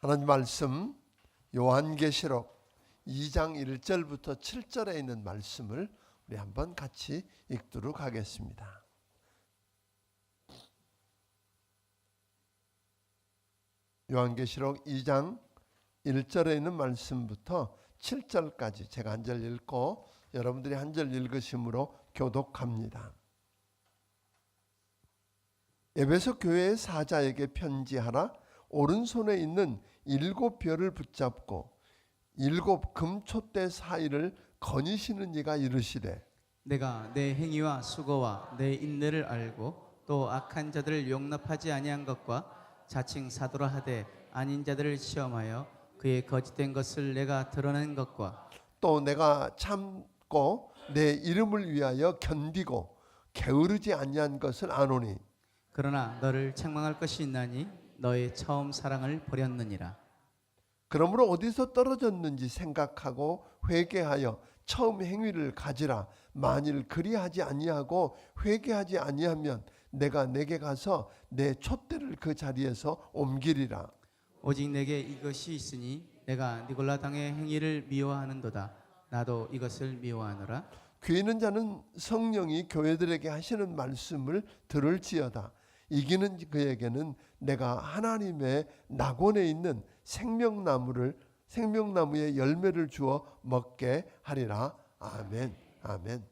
하나님 말씀 요한계시록 2장 1절부터 7절에 있는 말씀을 우리 한번 같이 읽도록 하겠습니다. 요한계시록 2장 1절에 있는 말씀부터 7절까지 제가 한 절 읽고 여러분들이 한 절 읽으심으로 교독합니다. 에베소 교회의 사자에게 편지하라. 오른손에 있는 7별을 붙잡고 7 금촛대 사이를 거니시는 이가 이르시되 내가 내 행위와 수고와 내 인내를 알고 또 악한 자들을 용납하지 아니한 것과 자칭 사도라 하되 아닌 자들을 시험하여 그의 거짓된 것을 내가 드러낸 것과 또 내가 참고 내 이름을 위하여 견디고 게으르지 아니한 것을 아노니 그러나 너를 책망할 것이 있나니 너의 처음 사랑을 버렸느니라. 그러므로 어디서 떨어졌는지 생각하고 회개하여 처음 행위를 가지라. 만일 그리하지 아니하고 회개하지 아니하면 내가 내게 가서 내 촛대를 그 자리에서 옮기리라. 오직 내게 이것이 있으니 내가 니골라 당의 행위를 미워하는도다. 나도 이것을 미워하노라. 귀 있는 자는 성령이 교회들에게 하시는 말씀을 들을지어다. 이기는 그에게는 내가 하나님의 낙원에 있는 생명나무의 열매를 주어 먹게 하리라. 아멘. 아멘.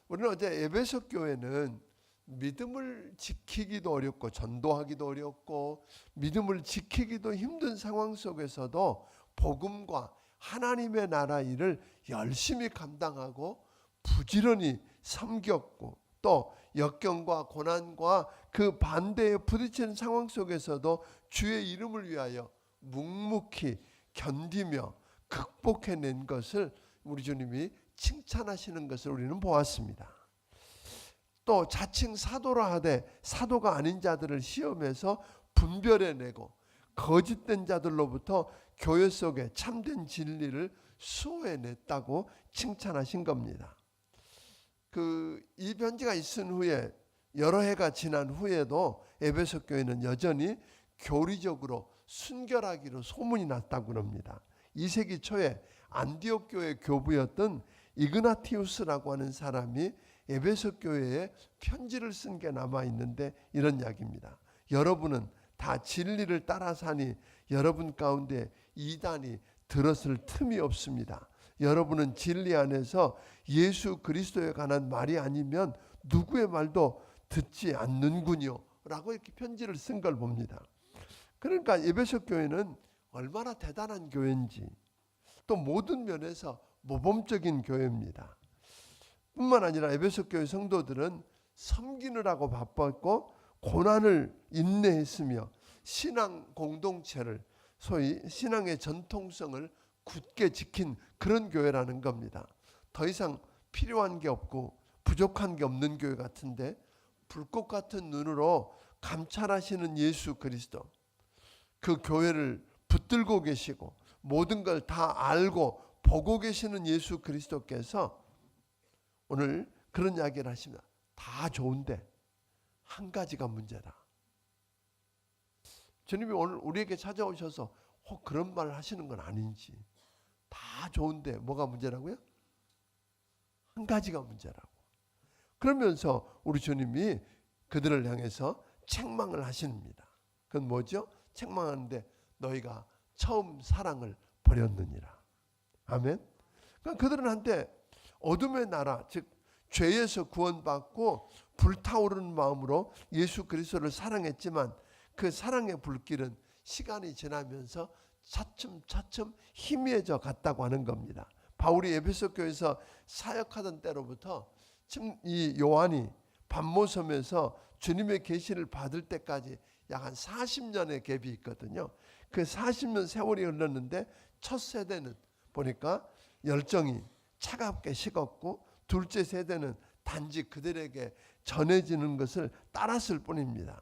우리는 어제 에베소 교회는 믿음을 지키기도 어렵고 전도하기도 어렵고 믿음을 지키기도 힘든 상황 속에서도 복음과 하나님의 나라 일을 열심히 감당하고 부지런히 섬겼고 또 역경과 고난과 그 반대에 부딪히는 상황 속에서도 주의 이름을 위하여 묵묵히 견디며 극복해낸 것을 우리 주님이 칭찬하시는 것을 우리는 보았습니다. 또 자칭 사도라 하되 사도가 아닌 자들을 시험해서 분별해내고 거짓된 자들로부터 교회 속에 참된 진리를 수호해냈다고 칭찬하신 겁니다. 이 편지가 있은 후에 여러 해가 지난 후에도 에베소 교회는 여전히 교리적으로 순결하기로 소문이 났다고 합니다. 2세기 초에 안디옥 교회 교부였던 이그나티우스라고 하는 사람이 에베소 교회에 편지를 쓴 게 남아 있는데 이런 이야기입니다. 여러분은 다 진리를 따라 사니 여러분 가운데 이단이 들었을 틈이 없습니다. 여러분은 진리 안에서 예수 그리스도에 관한 말이 아니면 누구의 말도 듣지 않는군요 라고 이렇게 편지를 쓴 걸 봅니다. 그러니까 에베소 교회는 얼마나 대단한 교회인지 또 모든 면에서 모범적인 교회입니다. 뿐만 아니라 에베소 교회 성도들은 섬기느라고 바빴고 고난을 인내했으며 신앙 공동체를 소위 신앙의 전통성을 굳게 지킨 그런 교회라는 겁니다. 더 이상 필요한 게 없고 부족한 게 없는 교회 같은데 불꽃 같은 눈으로 감찰하시는 예수 그리스도, 그 교회를 붙들고 계시고 모든 걸 다 알고 보고 계시는 예수 그리스도께서 오늘 그런 이야기를 하십니다. 다 좋은데 한 가지가 문제다. 주님이 오늘 우리에게 찾아오셔서 혹 그런 말을 하시는 건 아닌지, 다 좋은데 뭐가 문제라고요? 한 가지가 문제라고. 그러면서 우리 주님이 그들을 향해서 책망을 하십니다. 그건 뭐죠? 책망하는데 너희가 처음 사랑을 버렸느니라. 아멘. 그러니까 그들은 한때 어둠의 나라, 즉 죄에서 구원받고 불타오르는 마음으로 예수 그리스도를 사랑했지만 그 사랑의 불길은 시간이 지나면서 차츰 희미해져 갔다고 하는 겁니다. 바울이 에베소 교회에서 사역하던 때로부터 지금 이 요한이 반모섬에서 주님의 계시를 받을 때까지 약 한 40년의 갭이 있거든요. 그 40년 세월이 흘렀는데 첫 세대는 보니까 열정이 차갑게 식었고 둘째 세대는 단지 그들에게 전해지는 것을 따랐을 뿐입니다.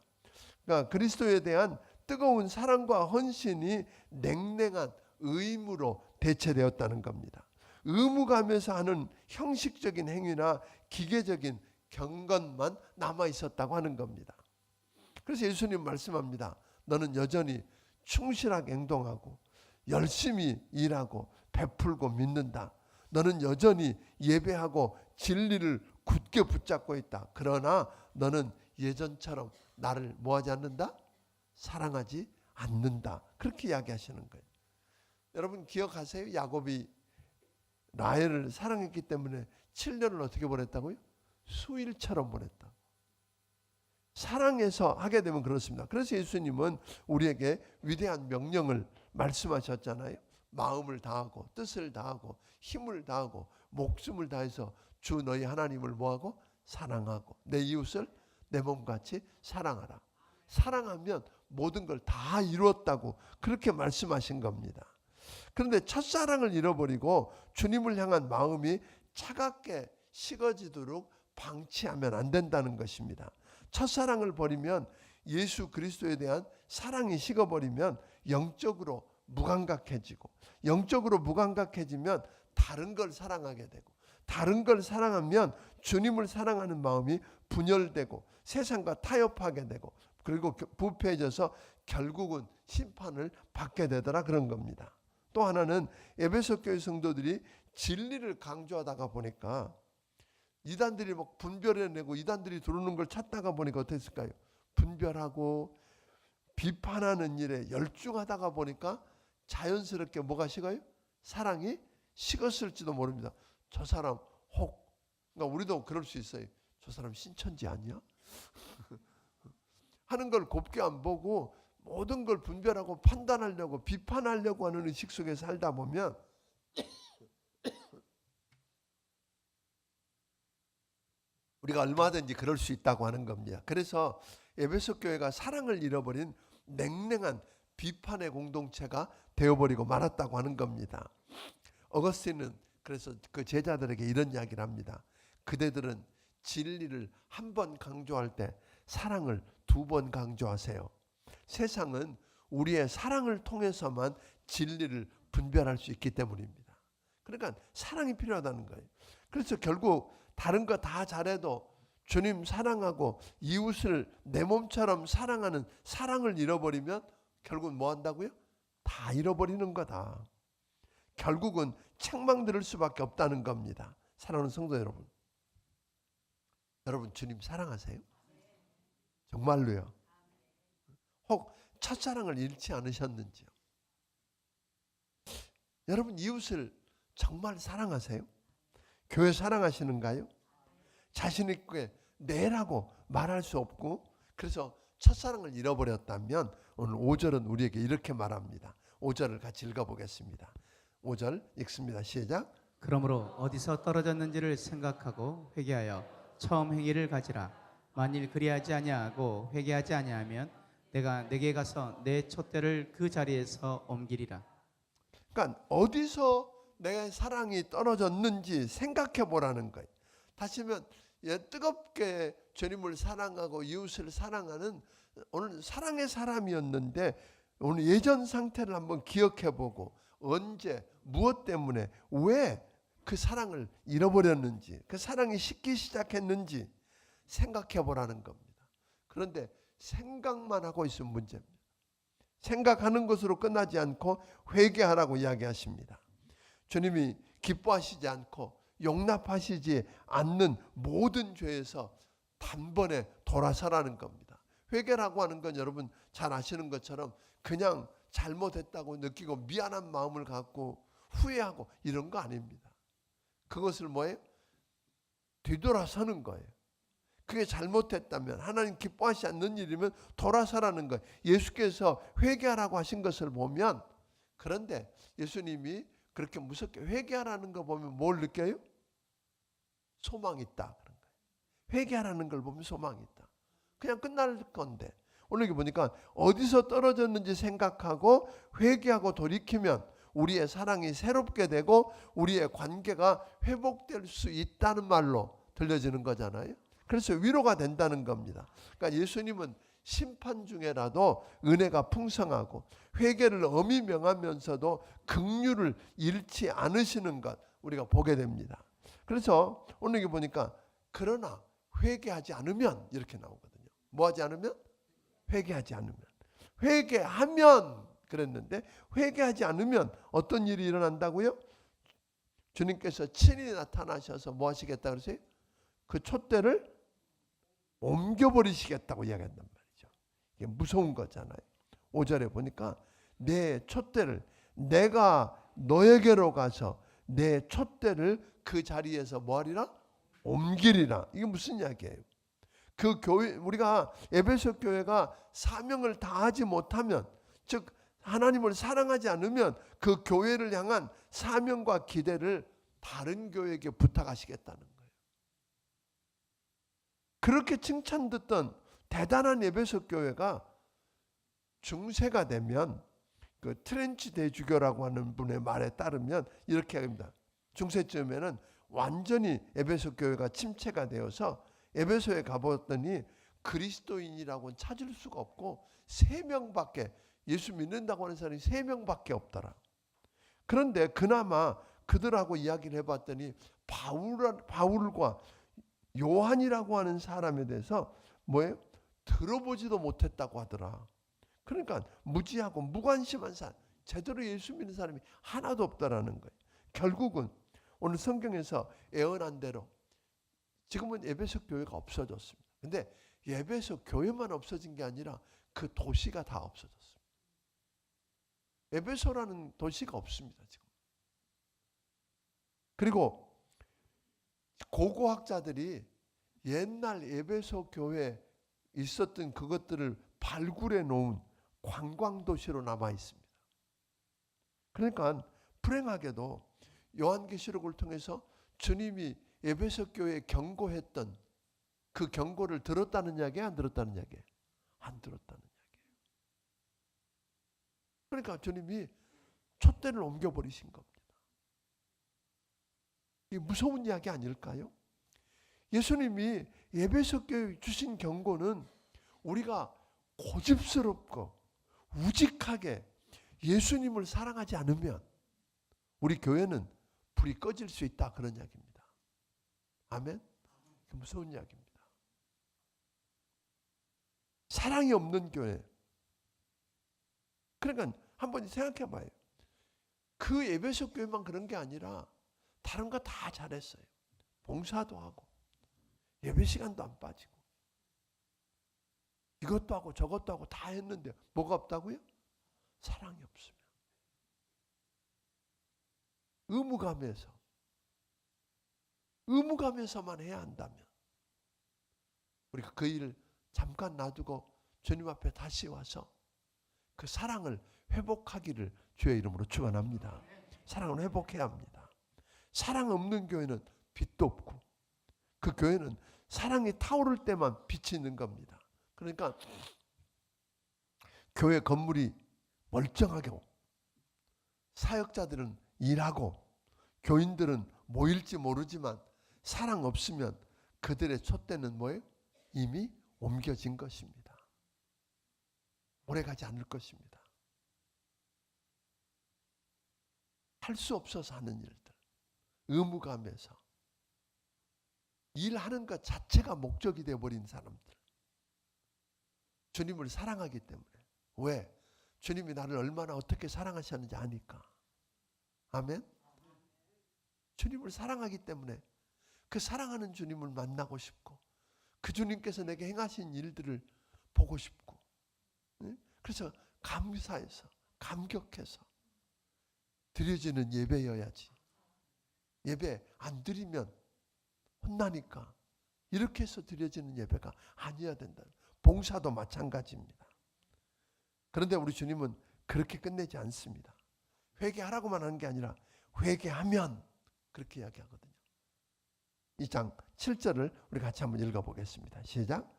그러니까 그리스도에 대한 뜨거운 사랑과 헌신이 냉랭한 의무로 대체되었다는 겁니다. 의무감에서 하는 형식적인 행위나 기계적인 경건만 남아 있었다고 하는 겁니다. 그래서 예수님 말씀합니다. 너는 여전히 충실하게 행동하고 열심히 일하고 베풀고 믿는다. 너는 여전히 예배하고 진리를 굳게 붙잡고 있다. 그러나 너는 예전처럼 나를 뭐하지 않는다? 사랑하지 않는다. 그렇게 이야기하시는 거예요. 여러분 기억하세요? 야곱이 라헬을 사랑했기 때문에 7년을 어떻게 보냈다고요? 수일처럼 보냈다. 사랑해서 하게 되면 그렇습니다. 그래서 예수님은 우리에게 위대한 명령을 말씀하셨잖아요. 마음을 다하고 뜻을 다하고 힘을 다하고 목숨을 다해서 주 너희 하나님을 뭐하고? 사랑하고 내 이웃을 내 몸같이 사랑하라. 사랑하면 모든 걸 다 이루었다고 그렇게 말씀하신 겁니다. 그런데 첫사랑을 잃어버리고 주님을 향한 마음이 차갑게 식어지도록 방치하면 안 된다는 것입니다. 첫사랑을 버리면 예수 그리스도에 대한 사랑이 식어버리면 영적으로 무감각해지고 영적으로 무감각해지면 다른 걸 사랑하게 되고 다른 걸 사랑하면 주님을 사랑하는 마음이 분열되고 세상과 타협하게 되고 그리고 부패해져서 결국은 심판을 받게 되더라 그런 겁니다. 또 하나는 에베소 교회 성도들이 진리를 강조하다가 보니까 이단들이 막 분별해내고 이단들이 들어오는 걸 찾다가 보니까 어땠을까요? 분별하고 비판하는 일에 열중하다가 보니까 자연스럽게 뭐가 식어요? 사랑이 식었을지도 모릅니다. 저 사람 그러니까 우리도 그럴 수 있어요. 저 사람 신천지 아니야? 하는 걸 곱게 안 보고 모든 걸 분별하고 판단하려고 비판하려고 하는 의식 속에 살다 보면 우리가 얼마든지 그럴 수 있다고 하는 겁니다. 그래서 에베소 교회가 사랑을 잃어버린 냉랭한 비판의 공동체가 되어버리고 말았다고 하는 겁니다. 어거스틴은 그래서 그 제자들에게 이런 이야기를 합니다. 그대들은 진리를 한 번 강조할 때 사랑을 2번 강조하세요. 세상은 우리의 사랑을 통해서만 진리를 분별할 수 있기 때문입니다. 그러니까 사랑이 필요하다는 거예요. 그래서 결국 다른 거 다 잘해도 주님 사랑하고 이웃을 내 몸처럼 사랑하는 사랑을 잃어버리면 결국은 뭐 한다고요? 다 잃어버리는 거다. 결국은 책망 들을 수밖에 없다는 겁니다. 사랑하는 성도 여러분, 여러분 주님 사랑하세요? 정말로요? 혹 첫사랑을 잃지 않으셨는지요? 여러분 이웃을 정말 사랑하세요? 교회 사랑하시는가요? 자신 있게 내라고 말할 수 없고 그래서 첫사랑을 잃어버렸다면 오늘 5절은 우리에게 이렇게 말합니다. 5절을 같이 읽어보겠습니다. 5절 읽습니다. 시작. 그러므로 어디서 떨어졌는지를 생각하고 회개하여 처음 행위를 가지라. 만일 그리하지 아니하고 회개하지 아니하면 내가 내게 가서 내 촛대를 그 자리에서 옮기리라. 그러니까 어디서 내 사랑이 떨어졌는지 생각해 보라는 거예요. 다시면 뜨겁게 주님을 사랑하고 이웃을 사랑하는 오늘 사랑의 사람이었는데 오늘 예전 상태를 한번 기억해 보고 언제 무엇 때문에 왜 그 사랑을 잃어버렸는지 그 사랑이 식기 시작했는지 생각해 보라는 겁니다. 그런데 생각만 하고 있으면 문제입니다. 생각하는 것으로 끝나지 않고 회개하라고 이야기하십니다. 주님이 기뻐하시지 않고 용납하시지 않는 모든 죄에서 단번에 돌아서라는 겁니다. 회개라고 하는 건 여러분 잘 아시는 것처럼 그냥 잘못했다고 느끼고 미안한 마음을 갖고 후회하고 이런 거 아닙니다. 그것을 뭐예요? 뒤돌아서는 거예요. 그게 잘못했다면 하나님 기뻐하지 않는 일이면 돌아서라는 거예요. 예수께서 회개하라고 하신 것을 보면 그런데 예수님이 그렇게 무섭게 회개하라는 거 보면 뭘 느껴요? 소망이 있다 그런 거예요. 회개하라는 걸 보면 소망이 있다. 그냥 끝날 건데 오늘 여기 보니까 어디서 떨어졌는지 생각하고 회개하고 돌이키면 우리의 사랑이 새롭게 되고 우리의 관계가 회복될 수 있다는 말로 들려지는 거잖아요. 그래서 위로가 된다는 겁니다. 그러니까 예수님은 심판 중에라도 은혜가 풍성하고 회개를 엄히 명하면서도 긍휼을 잃지 않으시는 것 우리가 보게 됩니다. 그래서 오늘 여기 보니까 그러나 회개하지 않으면 이렇게 나오거든요. 뭐 하지 않으면? 회개하지 않으면. 회개하면 그랬는데 회개하지 않으면 어떤 일이 일어난다고요? 주님께서 친히 나타나셔서 뭐 하시겠다 그러세요? 그 촛대를 옮겨버리시겠다고 이야기한단 말이죠. 이게 무서운 거잖아요. 5절에 보니까 내 촛대를 내가 너에게로 가서 내 촛대를 그 자리에서 뭐하리라? 옮기리라. 이게 무슨 이야기예요? 그 교회, 우리가 에베소 교회가 사명을 다하지 못하면, 즉 하나님을 사랑하지 않으면 그 교회를 향한 사명과 기대를 다른 교회에게 부탁하시겠다는 거예요. 그렇게 칭찬 듣던 대단한 에베소 교회가 중세가 되면 그 트렌치 대주교라고 하는 분의 말에 따르면 이렇게 합니다. 중세쯤에는 완전히 에베소 교회가 침체가 되어서 에베소에 가보았더니 그리스도인이라고는 찾을 수가 없고 3명밖에, 예수 믿는다고 하는 사람이 3명밖에 없더라. 그런데 그나마 그들하고 이야기를 해봤더니 바울과 요한이라고 하는 사람에 대해서 뭐예요? 들어보지도 못했다고 하더라. 그러니까 무지하고 무관심한 사람, 제대로 예수 믿는 사람이 하나도 없다라는 거예요. 결국은 오늘 성경에서 예언한 대로 지금은 에베소 교회가 없어졌습니다. 근데 에베소 교회만 없어진 게 아니라 그 도시가 다 없어졌습니다. 에베소라는 도시가 없습니다, 지금. 그리고 고고학자들이 옛날 에베소 교회에 있었던 그것들을 발굴해 놓은 관광도시로 남아 있습니다. 그러니까 불행하게도 요한계시록을 통해서 주님이 에베소 교회에 경고했던 그 경고를 들었다는 이야기야, 안 들었다는 이야기야? 안 들었다는 이야기예요. 그러니까 주님이 촛대를 옮겨버리신 겁니다. 이 무서운 이야기 아닐까요? 예수님이 에베소 교회에 주신 경고는 우리가 고집스럽고 우직하게 예수님을 사랑하지 않으면 우리 교회는 불이 꺼질 수 있다, 그런 이야기입니다. 아멘? 무서운 이야기입니다. 사랑이 없는 교회. 그러니까 한번 생각해 봐요. 그 에베소 교회만 그런 게 아니라 다른 거 다 잘했어요. 봉사도 하고 예배 시간도 안 빠지고 이것도 하고 저것도 하고 다 했는데 뭐가 없다고요? 사랑이 없으면. 의무감에서만 해야 한다면 우리가 그 일을 잠깐 놔두고 주님 앞에 다시 와서 그 사랑을 회복하기를 주의 이름으로 축원합니다. 사랑을 회복해야 합니다. 사랑 없는 교회는 빛도 없고 그 교회는 사랑이 타오를 때만 빛이 있는 겁니다. 그러니까 교회 건물이 멀쩡하게 사역자들은 일하고 교인들은 모일지 모르지만 사랑 없으면 그들의 촛대는 뭐예요? 이미 옮겨진 것입니다. 오래가지 않을 것입니다. 할 수 없어서 하는 일들, 의무감에서 일하는 것 자체가 목적이 되어버린 사람들, 주님을 사랑하기 때문에. 왜? 주님이 나를 얼마나 어떻게 사랑하셨는지 아니까. 아멘? 주님을 사랑하기 때문에 그 사랑하는 주님을 만나고 싶고 그 주님께서 내게 행하신 일들을 보고 싶고, 그래서 감사해서 감격해서 드려지는 예배여야지. 예배 안 드리면 혼나니까 이렇게 해서 드려지는 예배가 아니어야 된다. 봉사도 마찬가지입니다. 그런데 우리 주님은 그렇게 끝내지 않습니다. 회개하라고만 하는 게 아니라 회개하면 그렇게 이야기하거든요. 2장 7절을 우리 같이 한번 읽어보겠습니다. 시작.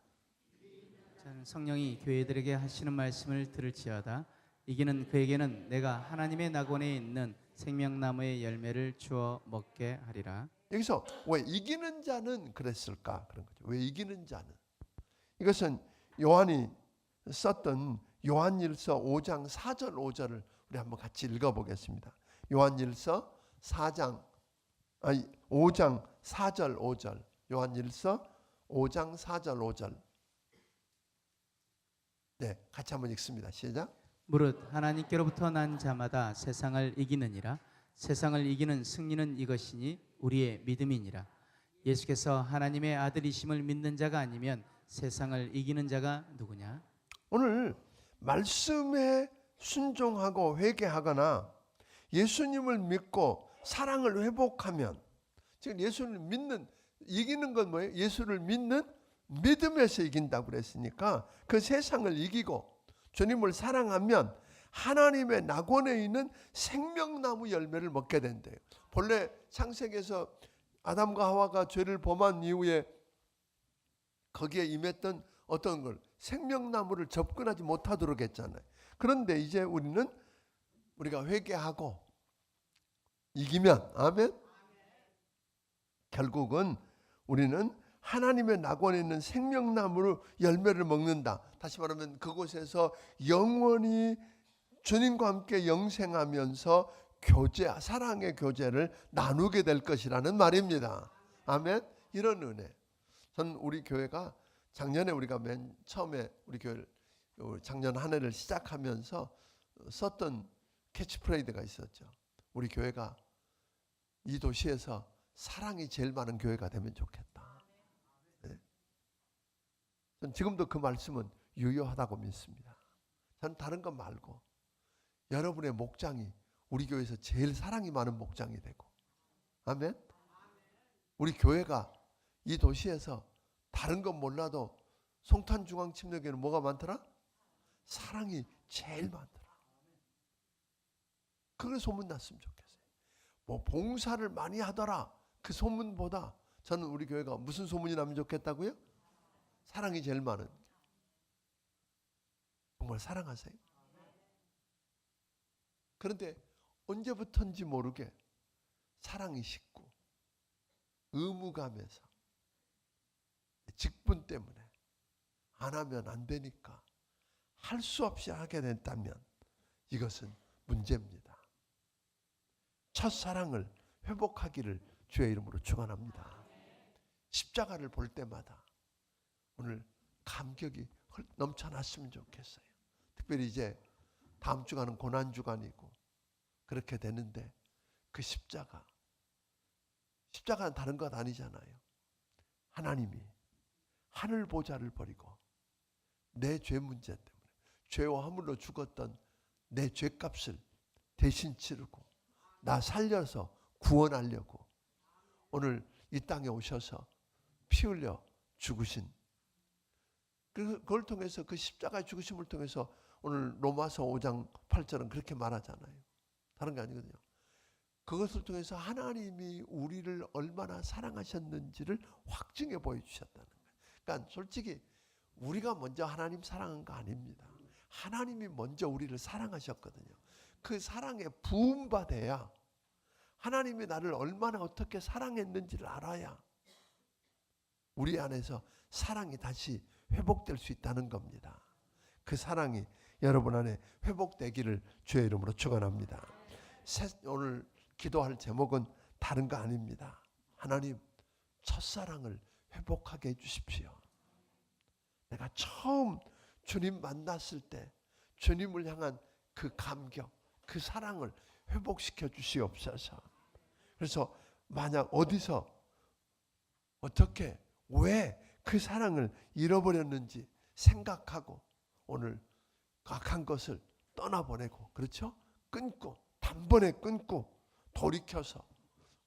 저는 성령이 교회들에게 하시는 말씀을 들을지어다. 이기는 그에게는 내가 하나님의 낙원에 있는 생명나무의 열매를 주어 먹게 하리라. 여기서 왜 이기는 자는 그랬을까? 그런 거죠. 왜 이기는 자는? 이것은 요한이 썼던 요한일서 5장 4절 5절을 우리 한번 같이 읽어보겠습니다. 요한일서 5장 4절 5절. 요한일서 5장 4절 5절. 네, 같이 한번 읽습니다. 시작. 무릇 하나님께로부터 난 자마다 세상을 이기느니라. 세상을 이기는 승리는 이것이니 우리의 믿음이니라. 예수께서 하나님의 아들이심을 믿는 자가 아니면 세상을 이기는 자가 누구냐? 오늘 말씀에 순종하고 회개하거나 예수님을 믿고 사랑을 회복하면, 지금 예수를 믿는, 이기는 건 뭐예요? 예수를 믿는 믿음에서 이긴다고 그랬으니까 그 세상을 이기고 주님을 사랑하면 하나님의 낙원에 있는 생명나무 열매를 먹게 된대요. 본래 창세기에서 아담과 하와가 죄를 범한 이후에 거기에 임했던 어떤 걸, 생명나무를 접근하지 못하도록 했잖아요. 그런데 이제 우리가 회개하고 이기면, 아멘, 결국은 우리는 하나님의 낙원에 있는 생명나무로 열매를 먹는다. 다시 말하면 그곳에서 영원히 주님과 함께 영생하면서 사랑의 교제를 나누게 될 것이라는 말입니다. 아멘. 이런 은혜. 전 우리 교회가 작년에 우리가 맨 처음에 우리 교회를 작년 한 해를 시작하면서 썼던 캐치프레이즈가 있었죠. 우리 교회가 이 도시에서 사랑이 제일 많은 교회가 되면 좋겠다. 네. 전 지금도 그 말씀은 유효하다고 믿습니다. 전 다른 것 말고 여러분의 목장이 우리 교회에서 제일 사랑이 많은 목장이 되고, 아멘. 우리 교회가 이 도시에서 다른 건 몰라도 송탄중앙침례교회는 뭐가 많더라? 사랑이 제일 많더라. 그걸 소문났으면 좋겠어요. 뭐 봉사를 많이 하더라, 그 소문보다 저는 우리 교회가 무슨 소문이 나면 좋겠다고요? 사랑이 제일 많은. 정말 사랑하세요? 그런데 언제부턴지 모르게 사랑이 식고 의무감에서 직분 때문에 안 하면 안 되니까 할 수 없이 하게 됐다면 이것은 문제입니다. 첫사랑을 회복하기를 주의 이름으로 축원합니다. 십자가를 볼 때마다 오늘 감격이 넘쳐났으면 좋겠어요. 특별히 이제 다음 주간은 고난주간이고 그렇게 되는데 그 십자가는 다른 것 아니잖아요. 하나님이 하늘 보좌를 버리고 내 죄 문제 때문에 죄와 허물로 죽었던 내 죄값을 대신 치르고 나 살려서 구원하려고 오늘 이 땅에 오셔서 피 흘려 죽으신, 그걸 통해서, 그 십자가의 죽으심을 통해서 오늘 로마서 5장 8절은 그렇게 말하잖아요. 다른 게 아니거든요. 그것을 통해서 하나님이 우리를 얼마나 사랑하셨는지를 확증해 보여주셨다는 거예요. 그러니까 솔직히 우리가 먼저 하나님 사랑한 거 아닙니다. 하나님이 먼저 우리를 사랑하셨거든요. 그 사랑에 부음받아야, 하나님이 나를 얼마나 어떻게 사랑했는지를 알아야 우리 안에서 사랑이 다시 회복될 수 있다는 겁니다. 그 사랑이 여러분 안에 회복되기를 주의 이름으로 축원합니다. 오늘 기도할 제목은 다른 거 아닙니다. 하나님, 첫사랑을 회복하게 해주십시오. 내가 처음 주님 만났을 때 주님을 향한 그 감격, 그 사랑을 회복시켜 주시옵소서. 그래서 만약 어디서 어떻게 왜 그 사랑을 잃어버렸는지 생각하고 오늘 악한 것을 떠나보내고, 그렇죠? 끊고, 단번에 끊고 돌이켜서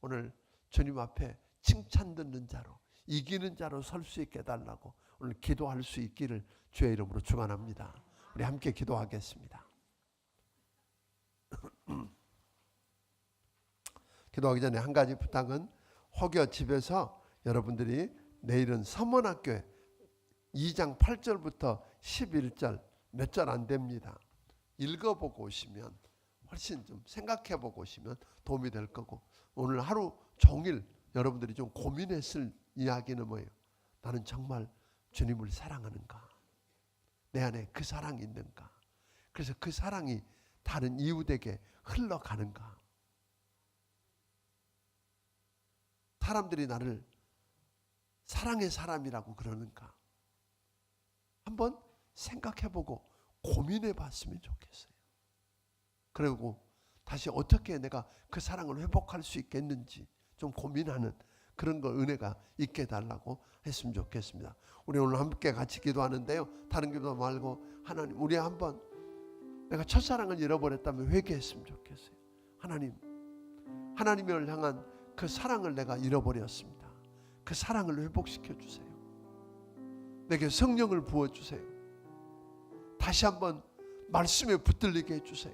오늘 주님 앞에 칭찬 듣는 자로, 이기는 자로 설 수 있게 해달라고 오늘 기도할 수 있기를 주의 이름으로 축원합니다. 우리 함께 기도하겠습니다. 기도하기 전에 한 가지 부탁은, 혹여 집에서 여러분들이 내일은 서문학교에 2장 8절부터 11절 몇 절 안 됩니다. 읽어보고 오시면, 훨씬 좀 생각해보고 오시면 도움이 될 거고, 오늘 하루 종일 여러분들이 좀 고민했을 이야기는 뭐예요? 나는 정말 주님을 사랑하는가? 내 안에 그 사랑이 있는가? 그래서 그 사랑이 다른 이웃에게 흘러가는가? 사람들이 나를 사랑의 사람이라고 그러는가? 한번 생각해보고 고민해 봤으면 좋겠어요. 그리고 다시 어떻게 내가 그 사랑을 회복할 수 있겠는지 좀 고민하는 그런 거 은혜가 있게 달라고 했으면 좋겠습니다. 우리 오늘 함께 같이 기도하는데요, 다른 기도 말고 하나님, 우리 한번 내가 첫사랑을 잃어버렸다면 회개했으면 좋겠어요. 하나님을 향한 그 사랑을 내가 잃어버렸습니다. 그 사랑을 회복시켜 주세요. 내게 성령을 부어주세요. 다시 한번 말씀에 붙들리게 해주세요.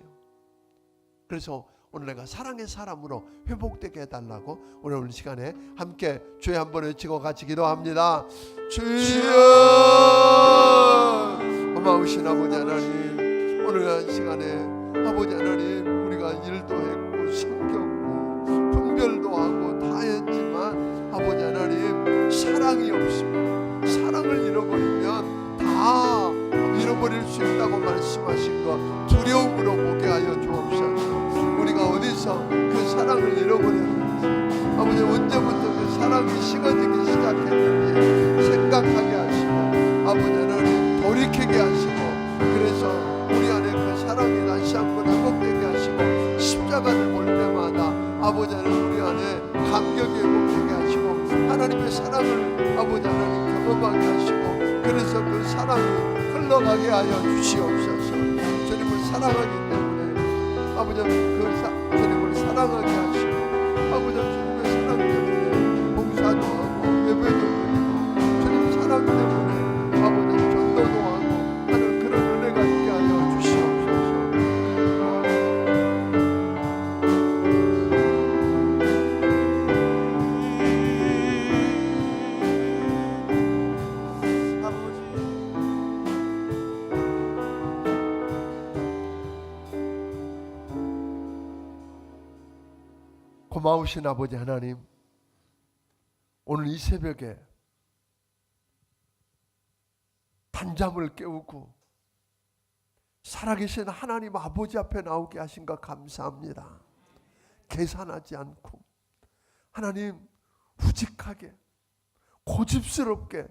그래서 오늘 내가 사랑의 사람으로 회복되게 해달라고 오늘 시간에 함께 주여 한번 외치고 같이 기도합니다. 주여, 고마우신 아버지 하나님, 오늘 시간에 아버지 하나님, 우리가 일도 했고 섬겼고 분별도 하고 다 했지만 아버지 하나님, 사랑이 없습니다. 사랑을 잃어버리면 다 잃어버릴 수 있다고 말씀하신 것 두려움으로 보게 하여 주옵소서. 우리가 어디서 그 사랑을 잃어버렸는지, 아버지 언제부터 그 사랑이 식어지기 시작했는지 생각하게 하시고, 아버지 하나님 돌이키게 하시고, 그래서 우리 안에 그 사랑이 다시 한번 회복되게 하시고, 십자가를 볼 때마다 아버지 하나님 우리 안에 감격이 회복되게 하시고, 하나님의 사랑을 아버지 하나님 경험하게 하시고, 그래서 그 사랑이 흘러가게 하여 주시옵소서. 주님을 사랑하기 때문에 아버지 주님을 사랑하게 하시고, 아버지 주님의 사랑 때문에 봉사도 하고 예배도 드리고, 주님 사랑 때문에 아버지 전도도 하고 하는 그런 은혜가 있게 하여 주시옵소서. 고마우신 아버지 하나님, 오늘 이 새벽에 단잠을 깨우고 살아계신 하나님 아버지 앞에 나오게 하신 것 감사합니다. 계산하지 않고 하나님 후직하게 고집스럽게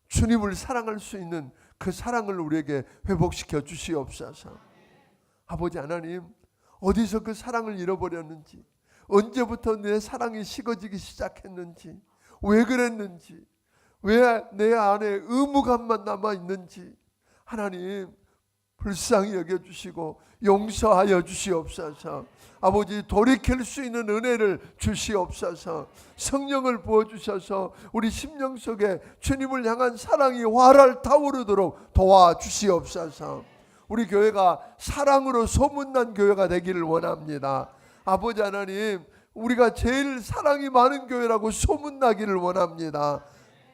주님을 사랑할 수 있는 그 사랑을 우리에게 회복시켜 주시옵소서. 아버지 하나님, 어디서 그 사랑을 잃어버렸는지, 언제부터 내 사랑이 식어지기 시작했는지, 왜 그랬는지, 왜 내 안에 의무감만 남아있는지 하나님 불쌍히 여겨주시고 용서하여 주시옵소서. 아버지 돌이킬 수 있는 은혜를 주시옵소서. 성령을 부어주셔서 우리 심령 속에 주님을 향한 사랑이 활활 타오르도록 도와주시옵소서. 우리 교회가 사랑으로 소문난 교회가 되기를 원합니다. 아버지 하나님, 우리가 제일 사랑이 많은 교회라고 소문나기를 원합니다.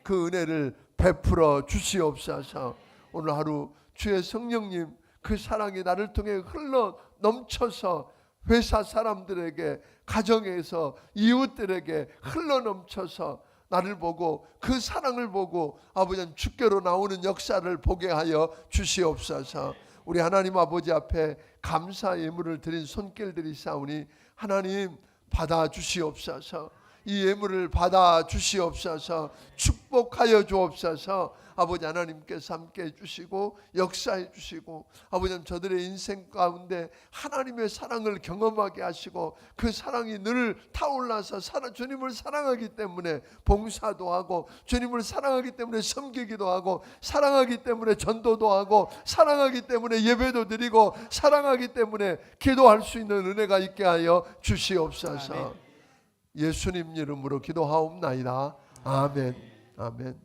그 은혜를 베풀어 주시옵소서. 오늘 하루 주의 성령님 그 사랑이 나를 통해 흘러 넘쳐서 회사 사람들에게, 가정에서 이웃들에게 흘러 넘쳐서 나를 보고 그 사랑을 보고 아버지 주께로 나오는 역사를 보게 하여 주시옵소서. 우리 하나님 아버지 앞에 감사 예물을 드린 손길들이 있사오니 하나님 받아 주시옵소서. 이 예물을 받아 주시옵소서. 축복하여 주옵소서. 아버지 하나님께서 함께 해주시고 역사해 주시고, 아버지 저들의 인생 가운데 하나님의 사랑을 경험하게 하시고, 그 사랑이 늘 타올라서 주님을 사랑하기 때문에 봉사도 하고, 주님을 사랑하기 때문에 섬기기도 하고, 사랑하기 때문에 전도도 하고, 사랑하기 때문에 예배도 드리고, 사랑하기 때문에 기도할 수 있는 은혜가 있게 하여 주시옵소서. 예수님 이름으로 기도하옵나이다. 아멘. 아멘.